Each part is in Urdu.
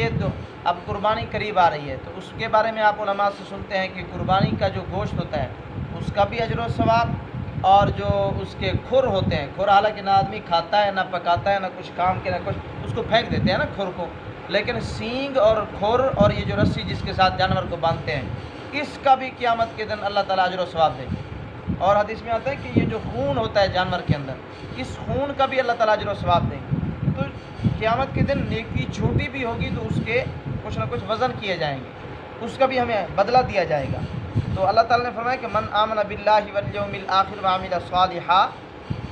عید اب قربانی قریب آ رہی ہے، تو اس کے بارے میں آپ علماء سے سنتے ہیں کہ قربانی کا جو گوشت ہوتا ہے اس کا بھی اجر و ثواب، اور جو اس کے کھر ہوتے ہیں، کھر حالانکہ نہ آدمی کھاتا ہے نہ پکاتا ہے نہ کچھ کام کے نہ کچھ، اس کو پھینک دیتے ہیں نا کھر کو، لیکن سینگ اور کھر اور یہ جو رسی جس کے ساتھ جانور کو باندھتے ہیں، اس کا بھی قیامت کے دن اللہ تعالیٰ اجر و ثواب دے گا۔ اور حدیث میں آتا ہے کہ یہ جو خون ہوتا ہے جانور کے اندر، اس خون کا بھی اللہ تعالیٰ اجر و ثواب دے گا۔ تو قیامت کے دن نیکی چھوٹی بھی ہوگی تو اس کے کچھ نہ کچھ وزن کیے جائیں گے، اس کا بھی ہمیں بدلہ دیا جائے گا۔ تو اللہ تعالیٰ نے فرمایا کہ من آمن باللہ والیوم الآخر وعمل صالحا،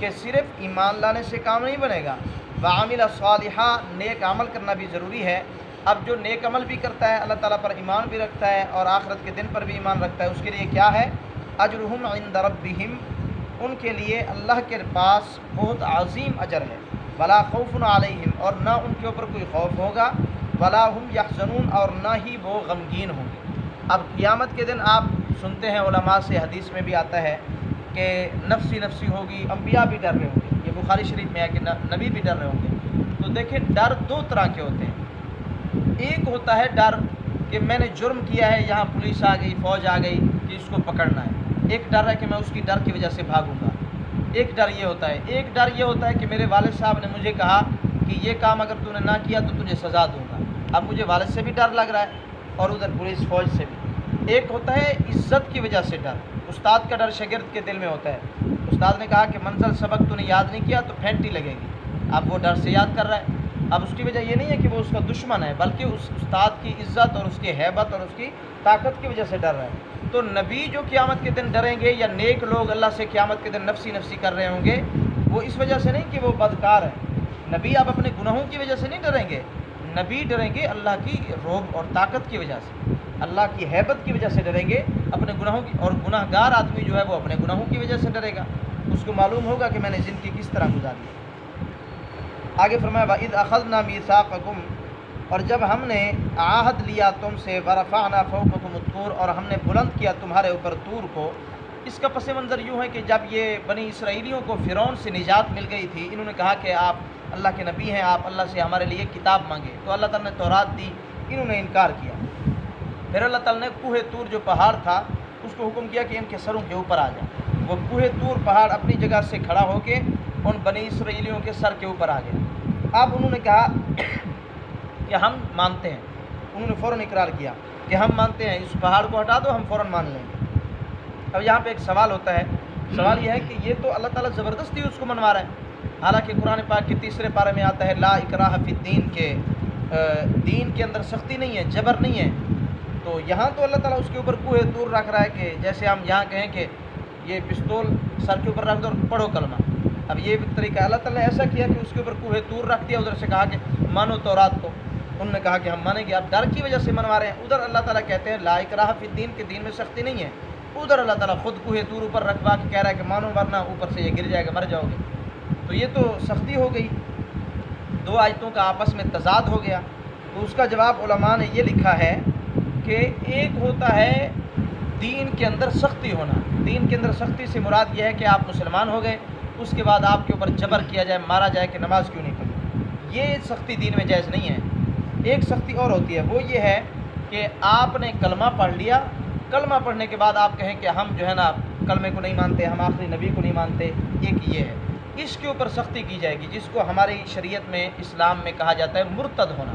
کہ صرف ایمان لانے سے کام نہیں بنے گا، وعمل صالحا، نیک عمل کرنا بھی ضروری ہے۔ اب جو نیک عمل بھی کرتا ہے، اللہ تعالیٰ پر ایمان بھی رکھتا ہے اور آخرت کے دن پر بھی ایمان رکھتا ہے، اس کے لیے کیا ہے؟ اجرہم عند ربہم، ان کے لیے اللہ کے پاس بہت عظیم اجر ہے۔ ولا خوف علیہم، اور نہ ان کے اوپر کوئی خوف ہوگا، ولا ہم یحزنون، اور نہ ہی وہ غمگین ہوں گے۔ اب قیامت کے دن آپ سنتے ہیں علماء سے، حدیث میں بھی آتا ہے کہ نفسی نفسی ہوگی، انبیاء بھی ڈر رہے ہوں گے، یہ بخاری شریف میں ہے کہ نبی بھی ڈر رہے ہوں گے۔ تو دیکھیں ڈر دو طرح کے ہوتے ہیں، ایک ہوتا ہے ڈر کہ میں نے جرم کیا ہے، یہاں پولیس آ گئی، فوج آ گئی کہ اس کو پکڑنا ہے، ایک ڈر ہے کہ میں اس کی ڈر کی وجہ سے بھاگوں گا، ایک ڈر یہ ہوتا ہے۔ ایک ڈر یہ ہوتا ہے کہ میرے والد صاحب نے مجھے کہا کہ یہ کام اگر تو نے نہ کیا تو تجھے سزا دوں گا، اب مجھے والد سے بھی ڈر لگ رہا ہے اور ادھر پولیس فوج سے بھی۔ ایک ہوتا ہے عزت کی وجہ سے ڈر، استاد کا ڈر شاگرد کے دل میں ہوتا ہے، استاد نے کہا کہ منزل سبق تو نے یاد نہیں کیا تو پھینٹی لگے گی، اب وہ ڈر سے یاد کر رہا ہے۔ اب اس کی وجہ یہ نہیں ہے کہ وہ اس کا دشمن ہے، بلکہ اس استاد کی عزت اور اس کی ہیبت اور اس کی طاقت کی وجہ سے ڈر رہا ہے۔ تو نبی جو قیامت کے دن ڈریں گے، یا نیک لوگ اللہ سے قیامت کے دن نفسی نفسی کر رہے ہوں گے، وہ اس وجہ سے نہیں کہ وہ بدکار ہیں، نبی آپ اپنے گناہوں کی وجہ سے نہیں ڈریں گے، نبی ڈریں گے اللہ کی رعب اور طاقت کی وجہ سے، اللہ کی ہیبت کی وجہ سے ڈریں گے اپنے گناہوں کی، اور گناہ گار آدمی جو ہے وہ اپنے گناہوں کی وجہ سے ڈرے گا، اس کو معلوم ہوگا کہ میں نے زندگی کس طرح گزاری ہے۔ آگے فرمایا وَإِذْ أَخَذْنَا مِيثَاقَكُمْ، اور جب ہم نے عہد لیا تم سے، وَرَفَعْنَا فَوْقَكُمُ الطُّورَ، اور ہم نے بلند کیا تمہارے اوپر طور کو۔ اس کا پس منظر یوں ہے کہ جب یہ بنی اسرائیلیوں کو فرعون سے نجات مل گئی تھی، انہوں نے کہا کہ آپ اللہ کے نبی ہیں، آپ اللہ سے ہمارے لیے کتاب مانگے، تو اللہ تعالیٰ نے تورات دی، انہوں نے انکار کیا۔ پھر اللہ تعالیٰ نے کوہ طور جو پہاڑ تھا اس کو حکم کیا کہ ان کے سروں کے اوپر آ جائے، وہ کوہ طور پہاڑ اپنی جگہ سے کھڑا ہو کے ان بنی اسرائیلیوں کے سر کے اوپر آ گیا۔ اب انہوں نے کہا کہ ہم مانتے ہیں، انہوں نے فوراً اقرار کیا کہ ہم مانتے ہیں، اس پہاڑ کو ہٹا دو ہم فوراً مان لیں گے۔ اب یہاں پہ ایک سوال ہوتا ہے، سوال یہ ہے کہ یہ تو اللہ تعالیٰ زبردستی اس کو منوا رہا ہے، حالانکہ قرآن پاک کے 3 پارے میں آتا ہے لا اکراہ فی الدین، کے دین کے اندر سختی نہیں ہے، جبر نہیں ہے۔ تو یہاں تو اللہ تعالیٰ اس کے اوپر کوہ طور رکھ رہا ہے کہ جیسے ہم یہاں کہیں کہ یہ پستول سر کے اوپر رکھ دو اور پڑھو کلمہ، اب یہ بھی طریقہ ہے۔ اللہ تعالیٰ نے ایسا کیا کہ اس کے اوپر کوہ طور رکھ دیا، ادھر سے کہا کہ مانو تورات کو، انہوں نے کہا کہ ہم مانیں گے، اب ڈر کی وجہ سے منوا رہے ہیں۔ ادھر اللہ تعالیٰ کہتے ہیں لا اکراہ فی الدین، کے دین میں سختی نہیں ہے، ادھر اللہ تعالیٰ خود کوہ طور اوپر رکھوا کے کہہ رہا ہے کہ مانو ورنہ اوپر سے یہ گر جائے گا، مر جاؤ گے۔ تو یہ تو سختی ہو گئی، دو آیتوں کا آپس میں تضاد ہو گیا۔ تو اس کا جواب علماء نے یہ لکھا ہے کہ ایک ہوتا ہے دین کے اندر سختی ہونا، دین کے اندر سختی سے مراد یہ ہے کہ آپ مسلمان ہو گئے، اس کے بعد آپ کے اوپر جبر کیا جائے، مارا جائے کہ نماز کیوں نہیں پڑھی، یہ سختی دین میں جائز نہیں ہے۔ ایک سختی اور ہوتی ہے، وہ یہ ہے کہ آپ نے کلمہ پڑھ لیا، کلمہ پڑھنے کے بعد آپ کہیں کہ ہم جو ہے نا کلمے کو نہیں مانتے، ہم آخری نبی کو نہیں مانتے، ایک یہ ہے، اس کے اوپر سختی کی جائے گی، جس کو ہماری شریعت میں اسلام میں کہا جاتا ہے مرتد ہونا۔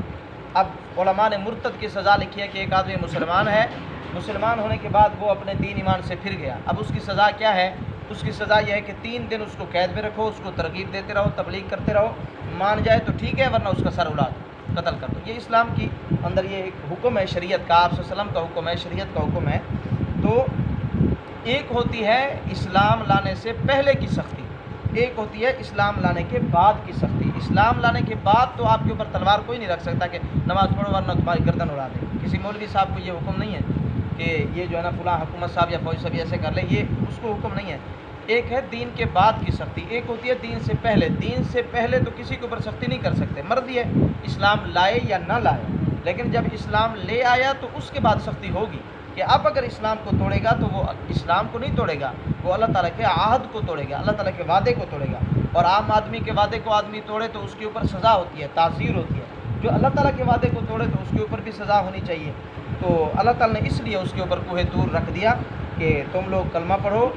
اب علماء نے مرتد کی سزا لکھی ہے کہ ایک آدمی مسلمان ہے، مسلمان ہونے کے بعد وہ اپنے دین ایمان سے پھر گیا، اب اس کی سزا کیا ہے؟ اس کی سزا یہ ہے کہ 3 دن اس کو قید میں رکھو، اس کو ترغیب دیتے رہو، تبلیغ کرتے رہو، مان جائے تو ٹھیک ہے ورنہ اس کا سر اڑا دو، قتل کر دو۔ یہ اسلام کی اندر یہ ایک حکم ہے، شریعت کا، آپ صلی اللہ علیہ وسلم کا حکم ہے، شریعت کا حکم ہے۔ تو ایک ہوتی ہے اسلام لانے سے پہلے کی سختی، ایک ہوتی ہے اسلام لانے کے بعد کی سختی۔ اسلام لانے کے بعد تو آپ کے اوپر تلوار کوئی نہیں رکھ سکتا کہ نماز پڑھو ورنہ تمہاری گردن اڑا دے، کسی مولوی صاحب کو یہ حکم نہیں ہے کہ یہ جو ہے نا فلاں حکومت صاحب یا فوج صاحب ایسے کر لے، یہ اس کو حکم نہیں ہے۔ ایک ہے دین کے بعد کی سختی، ایک ہوتی ہے دین سے پہلے۔ دین سے پہلے تو کسی کے اوپر سختی نہیں کر سکتے، مرضی ہے اسلام لائے یا نہ لائے، لیکن جب اسلام لے آیا تو اس کے بعد سختی ہوگی کہ اب اگر اسلام کو توڑے گا تو وہ اسلام کو نہیں توڑے گا، وہ اللہ تعالیٰ کے عہد کو توڑے گا، اللہ تعالیٰ کے وعدے کو توڑے گا۔ اور عام آدمی کے وعدے کو آدمی توڑے تو اس کے اوپر سزا ہوتی ہے، تعزیر ہوتی ہے، جو اللہ تعالیٰ کے وعدے کو توڑے تو اس کے اوپر بھی سزا ہونی چاہیے. تو اللہ تعالیٰ نے اس لیے اس کے اوپر کوہ طور رکھ دیا کہ تم لوگ کلمہ پڑھو،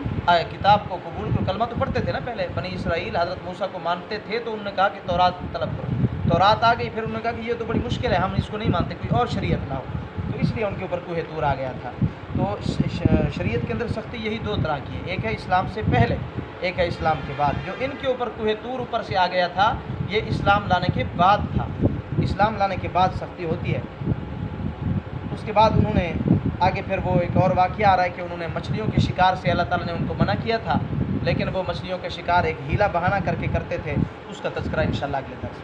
کتاب کو قبول کرو. کلمہ تو پڑھتے تھے نا پہلے بنی اسرائیل، حضرت موسیٰ کو مانتے تھے، تو انہوں نے کہا کہ تورات طلب کرو. تورات آ گئی، پھر انہوں نے کہا کہ یہ تو بڑی مشکل ہے، ہم اس کو نہیں مانتے، کوئی اور شریعت لاؤ. تو اس لیے ان کے اوپر کوہ طور آ گیا تھا. تو شریعت کے اندر سختی یہی دو طرح کی ہے، ایک ہے اسلام سے پہلے، ایک ہے اسلام کے بعد. جو ان کے اوپر کوہ طور اوپر سے آ گیا تھا یہ اسلام لانے کے بعد تھا. اسلام لانے کے بعد سختی ہوتی ہے. اس کے بعد انہوں نے آگے پھر وہ ایک اور واقعہ آ رہا ہے کہ انہوں نے مچھلیوں کے شکار سے اللہ تعالیٰ نے ان کو منع کیا تھا، لیکن وہ مچھلیوں کے شکار ایک ہیلا بہانہ کر کے کرتے تھے. اس کا تذکرہ انشاءاللہ اگلے درس